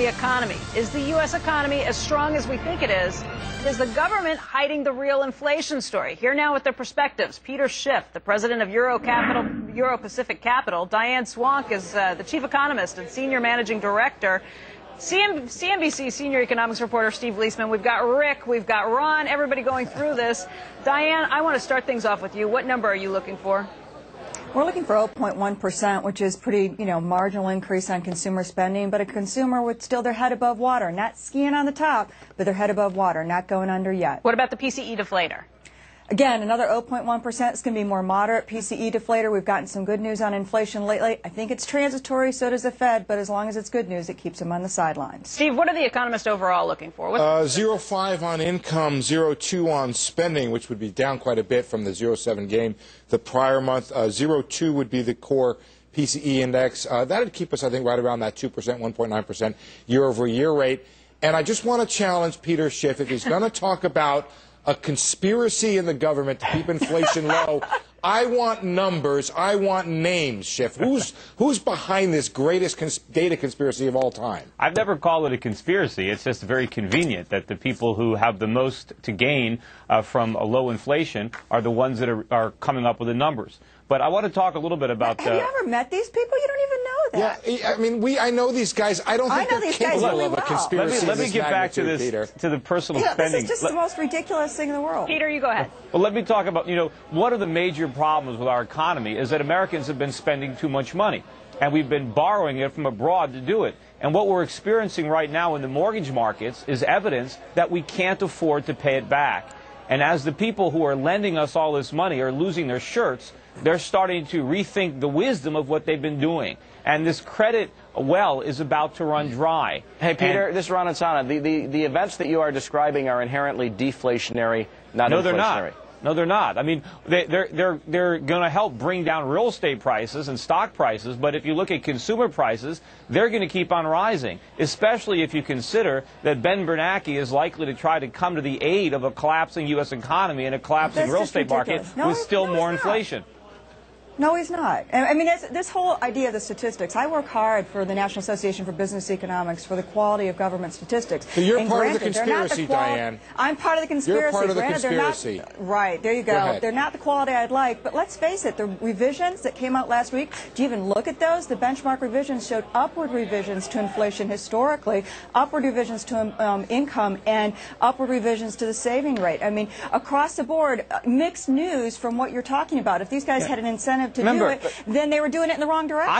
economy. Is the U.S. economy as strong as we think it is? Is the government hiding the real inflation story? Here now with their perspectives, Peter Schiff, the president of Euro Pacific Capital. Diane Swonk is the chief economist and senior managing director. CNBC senior economics reporter Steve Liesman. We've got Rick, we've got Ron, everybody going through this. Diane, I want to start things off with you. What number are you looking for? We're looking for 0.1%, which is pretty, marginal increase on consumer spending, but a consumer with still their head above water, not skiing on the top, but their head above water, not going under yet. What about the PCE deflator? Again, another 0.1% is going to be more moderate PCE deflator. We've gotten some good news on inflation lately. I think it's transitory, so does the Fed, but as long as it's good news, it keeps them on the sidelines. Steve, what are the economists overall looking for? 0.5 on income, 0.2 on spending, which would be down quite a bit from the 0.7 gain the prior month. 0.2 would be the core PCE index. That would keep us, I think, right around that 2%, 1.9% year-over-year rate. And I just want to challenge Peter Schiff, if he's going to talk about a conspiracy in the government to keep inflation low. I want numbers. I want names, Schiff. Who's behind this greatest data conspiracy of all time? I've never called it a conspiracy. It's just very convenient that the people who have the most to gain from a low inflation are the ones that are coming up with the numbers. But I want to talk a little bit about... Have you ever met these people? You don't even know that. Yeah, I mean, I know these guys. I don't think they're capable of a conspiracy. Let me get back to this, Peter. to the personal spending. This is just the most ridiculous thing in the world. Peter, you go ahead. Well, let me talk about, one of the major problems with our economy is that Americans have been spending too much money, and we've been borrowing it from abroad to do it. And what we're experiencing right now in the mortgage markets is evidence that we can't afford to pay it back. And as the people who are lending us all this money are losing their shirts, they're starting to rethink the wisdom of what they've been doing. And this credit well is about to run dry. Hey, Peter, this is Ron Insana. The events that you are describing are inherently deflationary, not inflationary. No, they're not. No, they're not. I mean, they're going to help bring down real estate prices and stock prices, but if you look at consumer prices, they're going to keep on rising, especially if you consider that Ben Bernanke is likely to try to come to the aid of a collapsing U.S. economy and a collapsing real estate market with still more inflation. No, he's not. I mean, this whole idea of the statistics, I work hard for the National Association for Business Economics for the quality of government statistics. So you're part of the conspiracy, Diane. I'm part of the conspiracy. You're part of the conspiracy. Right, there you go. They're not the quality I'd like, but let's face it, the revisions that came out last week, do you even look at those? The benchmark revisions showed upward revisions to inflation historically, upward revisions to income, and upward revisions to the saving rate. I mean, across the board, mixed news from what you're talking about. If these guys had an incentive to do it, then they were doing it in the wrong direction.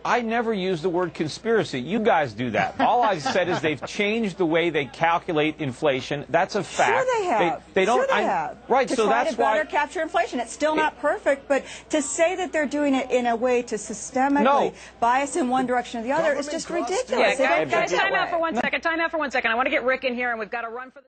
I never use the word conspiracy. You guys do that. All I've said is they've changed the way they calculate inflation. That's a fact. Sure they have. They don't. Sure they have. Right. So that's why. To better capture inflation. It's still not perfect, but to say that they're doing it in a way to systemically bias in one direction or the other is just ridiculous. Yeah, guys, time out for 1 second. Time out for 1 second. I want to get Rick in here, and we've got to run for the...